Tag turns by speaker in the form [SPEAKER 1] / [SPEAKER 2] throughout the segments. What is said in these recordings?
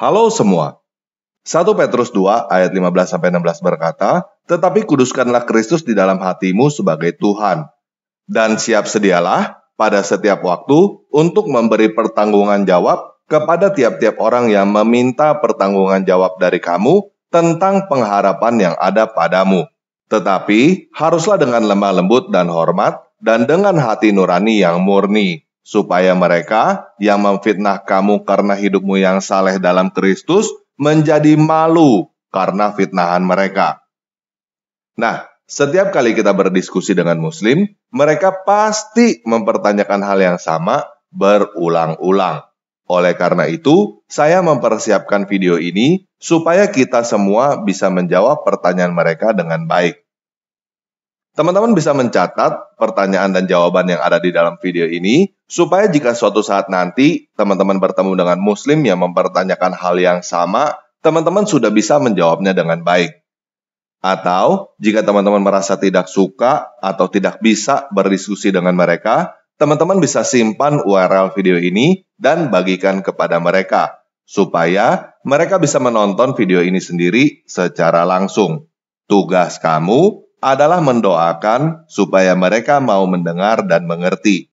[SPEAKER 1] Halo semua. 1 Petrus 2 ayat 15-16 berkata, "Tetapi kuduskanlah Kristus di dalam hatimu sebagai Tuhan, dan siap sedialah pada setiap waktu untuk memberi pertanggungan jawab kepada tiap-tiap orang yang meminta pertanggungan jawab dari kamu tentang pengharapan yang ada padamu. Tetapi haruslah dengan lemah lembut dan hormat, dan dengan hati nurani yang murni, supaya mereka yang memfitnah kamu karena hidupmu yang saleh dalam Kristus menjadi malu karena fitnahan mereka." Nah, setiap kali kita berdiskusi dengan Muslim, mereka pasti mempertanyakan hal yang sama berulang-ulang. Oleh karena itu, saya mempersiapkan video ini supaya kita semua bisa menjawab pertanyaan mereka dengan baik. Teman-teman bisa mencatat pertanyaan dan jawaban yang ada di dalam video ini, supaya jika suatu saat nanti teman-teman bertemu dengan Muslim yang mempertanyakan hal yang sama, teman-teman sudah bisa menjawabnya dengan baik. Atau, jika teman-teman merasa tidak suka atau tidak bisa berdiskusi dengan mereka, teman-teman bisa simpan URL video ini dan bagikan kepada mereka, supaya mereka bisa menonton video ini sendiri secara langsung. Tugas kamu adalah mendoakan supaya mereka mau mendengar dan mengerti.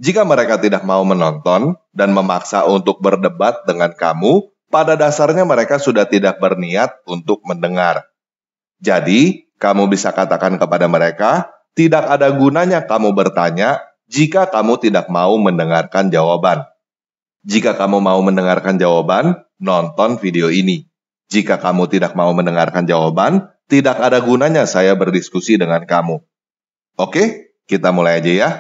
[SPEAKER 1] Jika mereka tidak mau menonton dan memaksa untuk berdebat dengan kamu, pada dasarnya mereka sudah tidak berniat untuk mendengar. Jadi, kamu bisa katakan kepada mereka, tidak ada gunanya kamu bertanya jika kamu tidak mau mendengarkan jawaban. Jika kamu mau mendengarkan jawaban, nonton video ini. Jika kamu tidak mau mendengarkan jawaban, tidak ada gunanya saya berdiskusi dengan kamu. Oke, kita mulai aja ya.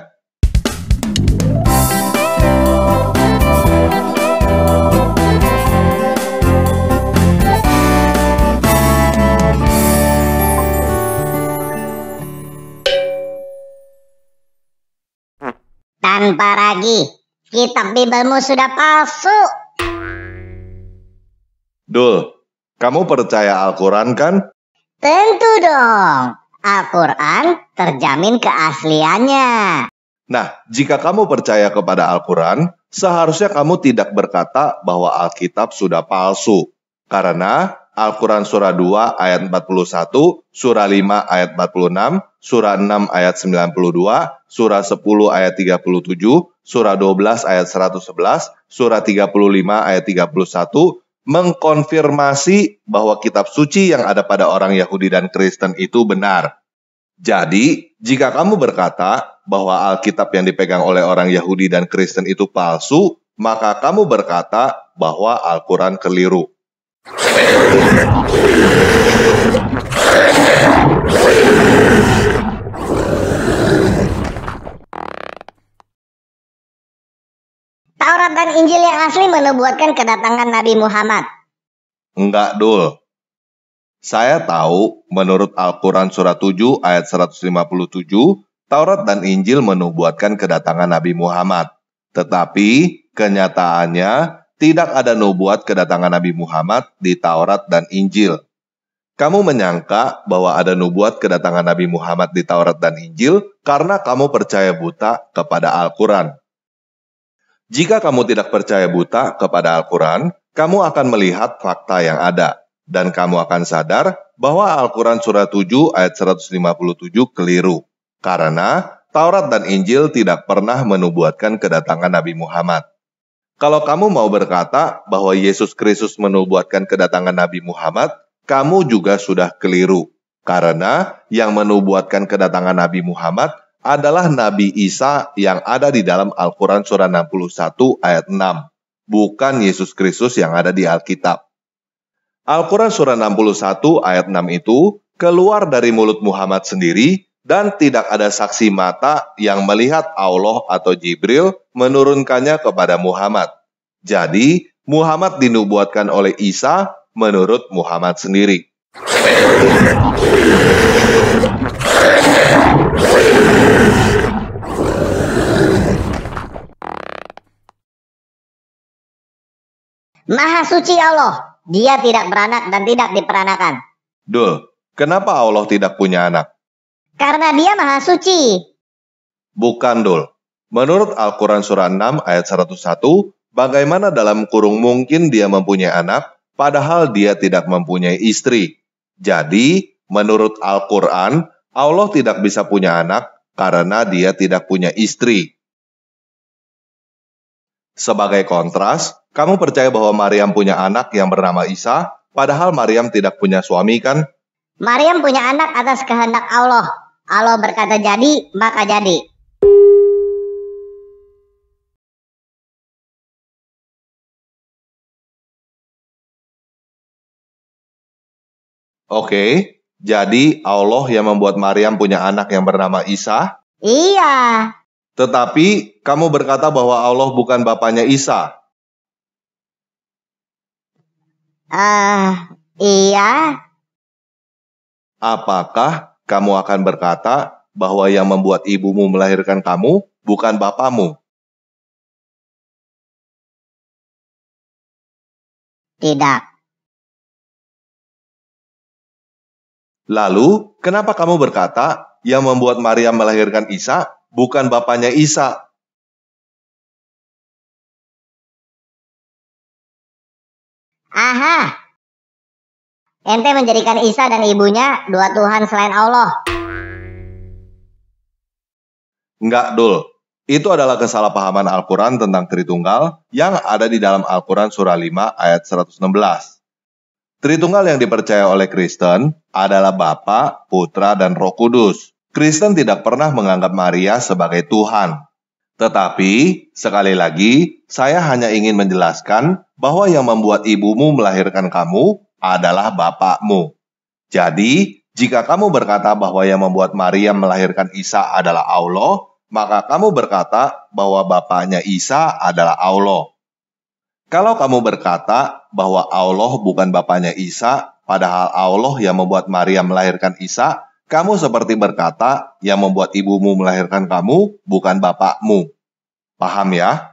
[SPEAKER 2] Tanpa ragu, kitab Bibelmu sudah palsu.
[SPEAKER 1] Dul, kamu percaya Al-Quran kan?
[SPEAKER 2] Tentu dong, Al-Quran terjamin keasliannya.
[SPEAKER 1] Nah, jika kamu percaya kepada Al-Quran, seharusnya kamu tidak berkata bahwa Alkitab sudah palsu. Karena Al-Quran surah 2 ayat 41, surah 5 ayat 46, surah 6 ayat 92, surah 10 ayat 37, surah 12 ayat 111, surah 35 ayat 31, mengkonfirmasi bahwa kitab suci yang ada pada orang Yahudi dan Kristen itu benar. Jadi, jika kamu berkata bahwa Alkitab yang dipegang oleh orang Yahudi dan Kristen itu palsu, maka kamu berkata bahwa Al-Quran keliru.
[SPEAKER 2] Taurat dan Injil yang asli menubuatkan kedatangan Nabi Muhammad.
[SPEAKER 1] Enggak, Dul. Saya tahu menurut Al-Quran surah 7 ayat 157, Taurat dan Injil menubuatkan kedatangan Nabi Muhammad. Tetapi kenyataannya tidak ada nubuat kedatangan Nabi Muhammad di Taurat dan Injil. Kamu menyangka bahwa ada nubuat kedatangan Nabi Muhammad di Taurat dan Injil karena kamu percaya buta kepada Al-Quran. Jika kamu tidak percaya buta kepada Al-Quran, kamu akan melihat fakta yang ada, dan kamu akan sadar bahwa Al-Quran surah 7 ayat 157 keliru, karena Taurat dan Injil tidak pernah menubuatkan kedatangan Nabi Muhammad. Kalau kamu mau berkata bahwa Yesus Kristus menubuatkan kedatangan Nabi Muhammad, kamu juga sudah keliru, karena yang menubuatkan kedatangan Nabi Muhammad adalah Nabi Isa yang ada di dalam Al-Quran surah 61 ayat 6, bukan Yesus Kristus yang ada di Alkitab. Al-Quran surah 61 ayat 6 itu keluar dari mulut Muhammad sendiri dan tidak ada saksi mata yang melihat Allah atau Jibril menurunkannya kepada Muhammad. Jadi, Muhammad dinubuatkan oleh Isa menurut Muhammad sendiri.
[SPEAKER 2] Maha suci Allah, Dia tidak beranak dan tidak diperanakan.
[SPEAKER 1] Dul, kenapa Allah tidak punya anak?
[SPEAKER 2] Karena Dia maha suci.
[SPEAKER 1] Bukan, Dul. Menurut Al-Quran surah 6 ayat 101, bagaimana dalam kurung mungkin dia mempunyai anak, padahal dia tidak mempunyai istri? Jadi, menurut Al-Quran, Allah tidak bisa punya anak karena dia tidak punya istri. Sebagai kontras, kamu percaya bahwa Maryam punya anak yang bernama Isa, padahal Maryam tidak punya suami kan?
[SPEAKER 2] Maryam punya anak atas kehendak Allah. Allah berkata jadi, maka jadi.
[SPEAKER 1] Oke, jadi Allah yang membuat Maryam punya anak yang bernama Isa,
[SPEAKER 2] Iya.
[SPEAKER 1] tetapi kamu berkata bahwa Allah bukan bapaknya Isa.
[SPEAKER 2] Iya.
[SPEAKER 1] Apakah kamu akan berkata bahwa yang membuat ibumu melahirkan kamu bukan bapamu?
[SPEAKER 2] Tidak.
[SPEAKER 1] Lalu, kenapa kamu berkata yang membuat Maryam melahirkan Isa bukan bapaknya Isa?
[SPEAKER 2] Aha. Ente menjadikan Isa dan ibunya dua Tuhan selain Allah.
[SPEAKER 1] Enggak, Dul. Itu adalah kesalahpahaman Al-Quran tentang Tritunggal yang ada di dalam Al-Quran surah 5 ayat 116. Tritunggal yang dipercaya oleh Kristen adalah Bapa, Putra, dan Roh Kudus. Kristen tidak pernah menganggap Maria sebagai Tuhan. Tetapi, sekali lagi, saya hanya ingin menjelaskan bahwa yang membuat ibumu melahirkan kamu adalah bapakmu. Jadi, jika kamu berkata bahwa yang membuat Maria melahirkan Isa adalah Allah, maka kamu berkata bahwa bapaknya Isa adalah Allah. Kalau kamu berkata bahwa Allah bukan bapaknya Isa, padahal Allah yang membuat Maria melahirkan Isa, kamu seperti berkata yang membuat ibumu melahirkan kamu bukan bapakmu. Paham ya?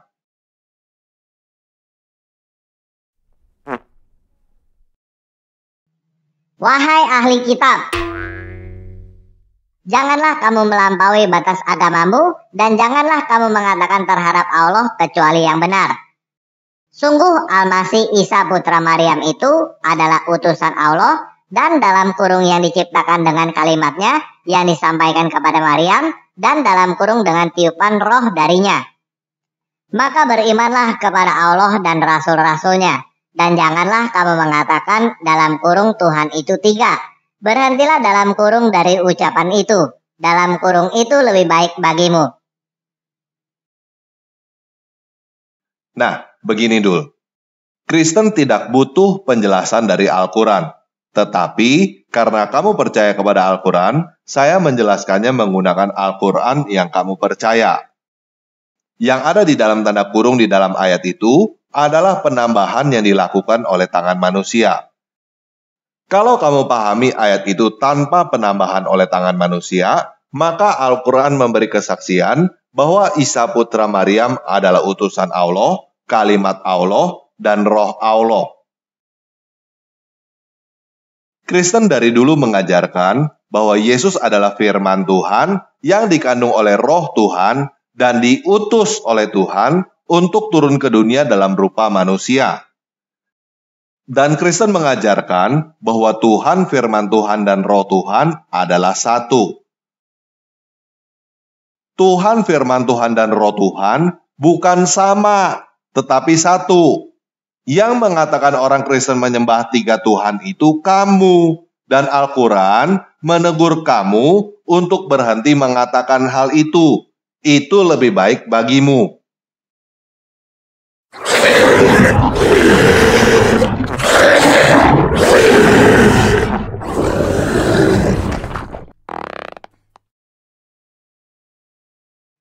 [SPEAKER 2] Wahai ahli kitab, janganlah kamu melampaui batas agamamu dan janganlah kamu mengatakan terhadap Allah kecuali yang benar. Sungguh Al-Masih Isa putra Maryam itu adalah utusan Allah dan dalam kurung yang diciptakan dengan kalimatnya yang disampaikan kepada Maryam dan dalam kurung dengan tiupan roh darinya. Maka berimanlah kepada Allah dan rasul-rasulnya dan janganlah kamu mengatakan dalam kurung Tuhan itu tiga. Berhentilah dalam kurung dari ucapan itu. Dalam kurung itu lebih baik bagimu.
[SPEAKER 1] Nah, begini Dul. Kristen tidak butuh penjelasan dari Al-Quran. Tetapi, karena kamu percaya kepada Al-Quran, saya menjelaskannya menggunakan Al-Quran yang kamu percaya. Yang ada di dalam tanda kurung di dalam ayat itu adalah penambahan yang dilakukan oleh tangan manusia. Kalau kamu pahami ayat itu tanpa penambahan oleh tangan manusia, maka Al-Quran memberi kesaksian bahwa Isa putra Maryam adalah utusan Allah, kalimat Allah, dan roh Allah. Kristen dari dulu mengajarkan bahwa Yesus adalah firman Tuhan yang dikandung oleh roh Tuhan dan diutus oleh Tuhan untuk turun ke dunia dalam rupa manusia. Dan Kristen mengajarkan bahwa Tuhan, firman Tuhan, dan roh Tuhan adalah satu. Tuhan, firman Tuhan, dan roh Tuhan bukan sama, tetapi satu. Yang mengatakan orang Kristen menyembah tiga Tuhan itu kamu. Dan Al-Quran menegur kamu untuk berhenti mengatakan hal itu. Itu lebih baik bagimu.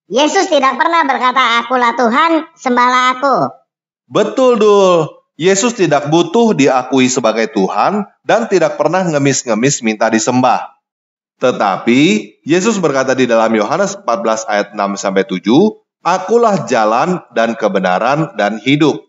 [SPEAKER 2] Yesus tidak pernah berkata, "Akulah Tuhan, sembahlah aku."
[SPEAKER 1] Betul, Dul. Yesus tidak butuh diakui sebagai Tuhan dan tidak pernah ngemis-ngemis minta disembah. Tetapi, Yesus berkata di dalam Yohanes 14 ayat 6-7, "Akulah jalan dan kebenaran dan hidup.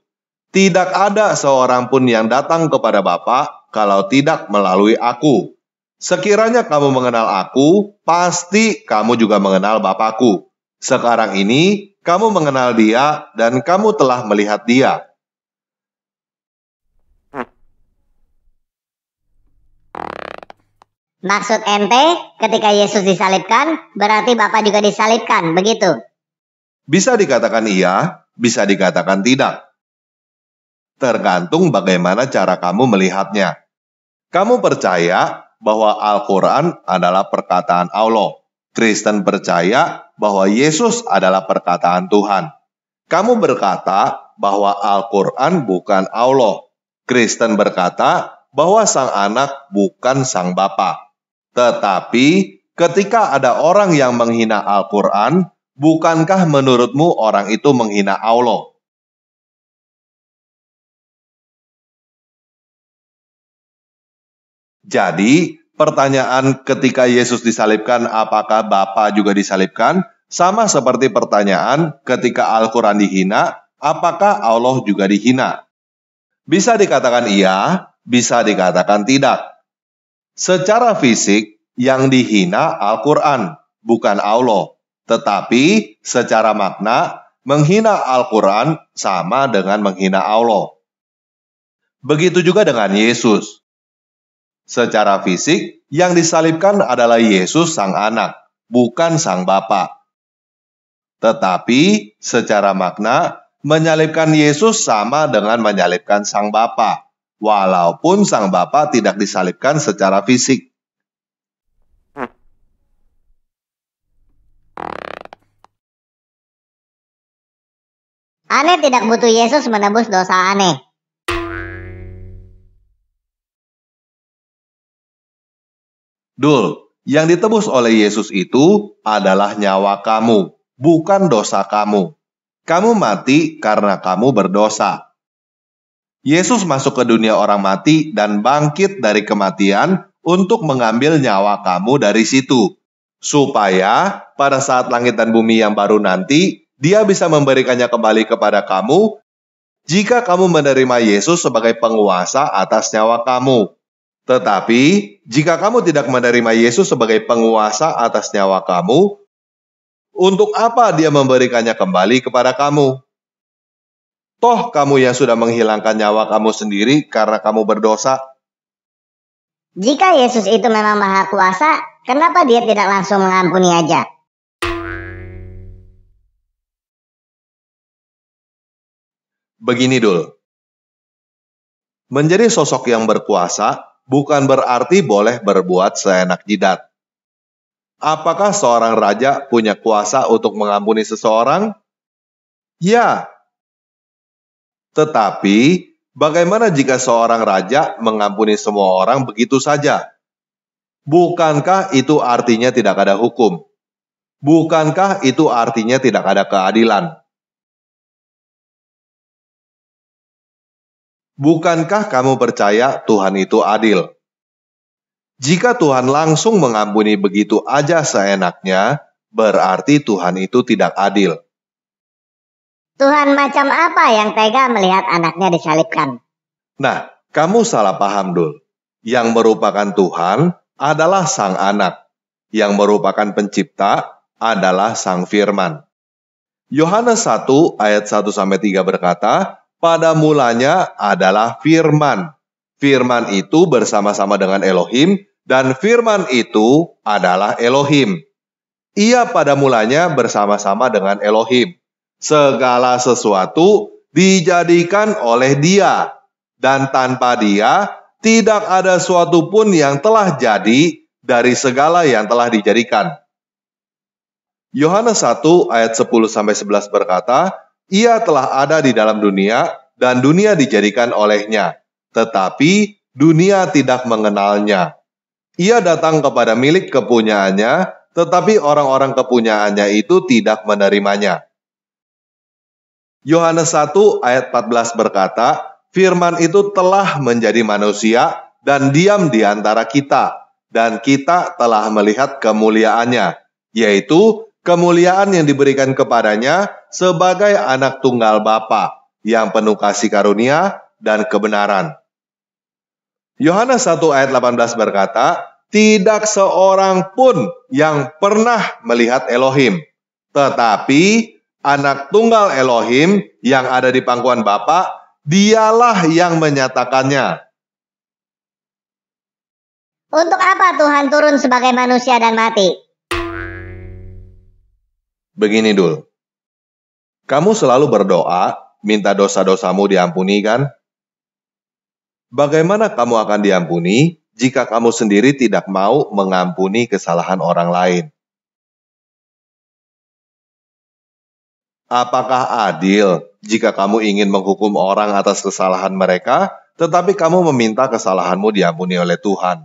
[SPEAKER 1] Tidak ada seorang pun yang datang kepada Bapa kalau tidak melalui aku. Sekiranya kamu mengenal aku, pasti kamu juga mengenal Bapakku. Sekarang ini, kamu mengenal Dia dan kamu telah melihat Dia.
[SPEAKER 2] Maksud ente, ketika Yesus disalibkan, berarti Bapa juga disalibkan, begitu?
[SPEAKER 1] Bisa dikatakan iya, bisa dikatakan tidak. Tergantung bagaimana cara kamu melihatnya. Kamu percaya bahwa Al-Quran adalah perkataan Allah. Kristen percaya bahwa Yesus adalah perkataan Tuhan. Kamu berkata bahwa Al-Quran bukan Allah. Kristen berkata bahwa Sang Anak bukan Sang Bapa. Tetapi ketika ada orang yang menghina Al-Quran, bukankah menurutmu orang itu menghina Allah? Jadi, pertanyaan ketika Yesus disalibkan, apakah Bapa juga disalibkan? Sama seperti pertanyaan ketika Al-Quran dihina, apakah Allah juga dihina? Bisa dikatakan iya, bisa dikatakan tidak. Secara fisik, yang dihina Al-Quran, bukan Allah. Tetapi, secara makna, menghina Al-Quran sama dengan menghina Allah. Begitu juga dengan Yesus. Secara fisik, yang disalibkan adalah Yesus Sang Anak, bukan Sang Bapa. Tetapi, secara makna, menyalibkan Yesus sama dengan menyalibkan Sang Bapa, walaupun Sang Bapa tidak disalibkan secara fisik.
[SPEAKER 2] Aneh tidak butuh Yesus menebus dosa aneh.
[SPEAKER 1] Dul, yang ditebus oleh Yesus itu adalah nyawa kamu, bukan dosa kamu. Kamu mati karena kamu berdosa. Yesus masuk ke dunia orang mati dan bangkit dari kematian untuk mengambil nyawa kamu dari situ. Supaya pada saat langit dan bumi yang baru nanti, Dia bisa memberikannya kembali kepada kamu jika kamu menerima Yesus sebagai penguasa atas nyawa kamu. Tetapi, jika kamu tidak menerima Yesus sebagai penguasa atas nyawa kamu, untuk apa Dia memberikannya kembali kepada kamu? Toh kamu yang sudah menghilangkan nyawa kamu sendiri karena kamu berdosa.
[SPEAKER 2] Jika Yesus itu memang maha kuasa, kenapa Dia tidak langsung mengampuni aja?
[SPEAKER 1] Begini Dul, menjadi sosok yang berkuasa bukan berarti boleh berbuat seenak jidat. Apakah seorang raja punya kuasa untuk mengampuni seseorang? Ya. Tetapi, bagaimana jika seorang raja mengampuni semua orang begitu saja? Bukankah itu artinya tidak ada hukum? Bukankah itu artinya tidak ada keadilan? Bukankah kamu percaya Tuhan itu adil? Jika Tuhan langsung mengampuni begitu aja seenaknya, berarti Tuhan itu tidak adil.
[SPEAKER 2] Tuhan macam apa yang tega melihat anaknya disalibkan?
[SPEAKER 1] Nah, kamu salah paham, Dul. Yang merupakan Tuhan adalah Sang Anak. Yang merupakan pencipta adalah Sang Firman. Yohanes 1 ayat 1-3 berkata, pada mulanya adalah Firman. Firman itu bersama-sama dengan Elohim, dan Firman itu adalah Elohim. Ia pada mulanya bersama-sama dengan Elohim. Segala sesuatu dijadikan oleh Dia, dan tanpa Dia tidak ada suatu pun yang telah jadi dari segala yang telah dijadikan. Yohanes 1 ayat 10-11 berkata, Ia telah ada di dalam dunia, dan dunia dijadikan olehnya, tetapi dunia tidak mengenalnya. Ia datang kepada milik kepunyaannya, tetapi orang-orang kepunyaannya itu tidak menerimanya. Yohanes 1 ayat 14 berkata, Firman itu telah menjadi manusia dan diam di antara kita, dan kita telah melihat kemuliaannya, yaitu kemuliaan yang diberikan kepadanya sebagai anak tunggal Bapa, yang penuh kasih karunia dan kebenaran. Yohanes 1 ayat 18 berkata, tidak seorang pun yang pernah melihat Elohim, tetapi Anak tunggal Elohim yang ada di pangkuan Bapa, dialah yang menyatakannya.
[SPEAKER 2] Untuk apa Tuhan turun sebagai manusia dan mati?
[SPEAKER 1] Begini Dul, kamu selalu berdoa, minta dosa-dosamu diampuni kan? Bagaimana kamu akan diampuni jika kamu sendiri tidak mau mengampuni kesalahan orang lain? Apakah adil jika kamu ingin menghukum orang atas kesalahan mereka, tetapi kamu meminta kesalahanmu diampuni oleh Tuhan?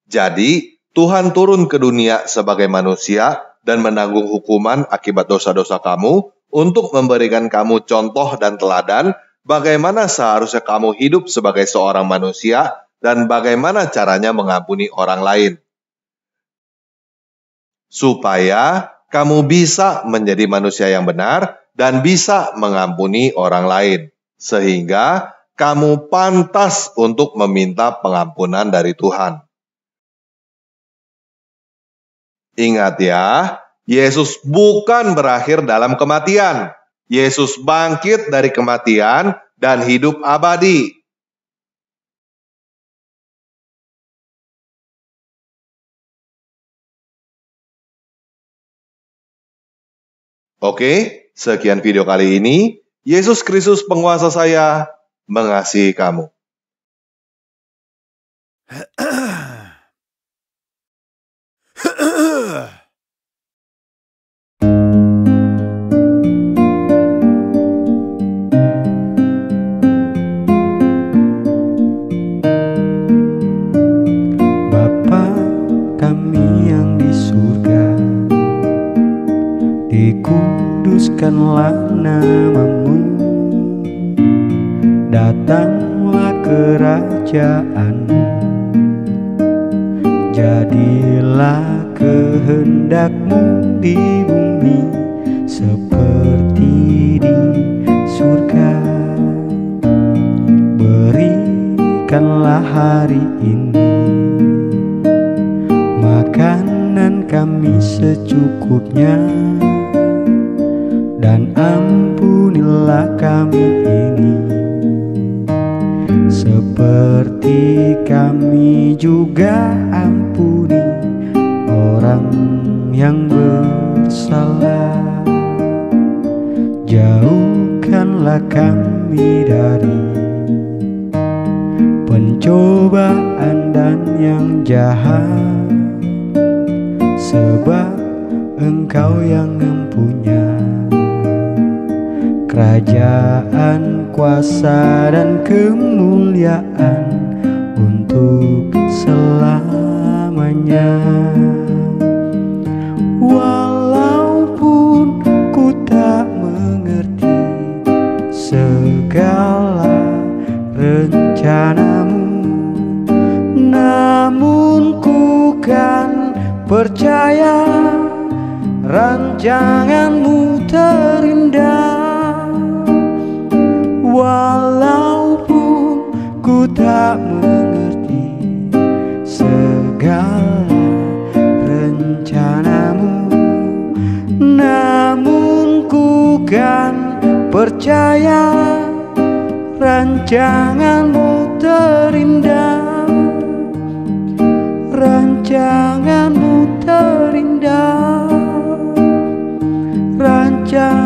[SPEAKER 1] Jadi, Tuhan turun ke dunia sebagai manusia dan menanggung hukuman akibat dosa-dosa kamu untuk memberikan kamu contoh dan teladan bagaimana seharusnya kamu hidup sebagai seorang manusia dan bagaimana caranya mengampuni orang lain. Supaya kamu bisa menjadi manusia yang benar dan bisa mengampuni orang lain. Sehingga kamu pantas untuk meminta pengampunan dari Tuhan. Ingat ya, Yesus bukan berakhir dalam kematian. Yesus bangkit dari kematian dan hidup abadi. Oke, sekian video kali ini. Yesus Kristus penguasa saya mengasihi kamu.
[SPEAKER 3] Bapa kami yang di surga, dikuduskanlah namamu, datanglah kerajaanmu, jadilah kehendakmu di bumi seperti di surga. Berikanlah hari ini makanan kami secukupnya, dan ampunilah kami ini seperti kami juga ampuni orang yang bersalah. Jauhkanlah kami dari pencobaan dan yang jahat, sebab Engkau yang mempunyai kerajaan, kuasa, dan kemuliaan untuk selamanya. Walaupun ku tak mengerti segala rencanamu, namun ku kan percaya rancanganmu terindah. Walaupun ku tak mengerti segala rencanamu, namun ku kan percaya rancanganmu terindah. Rancanganmu terindah. Rancanganmu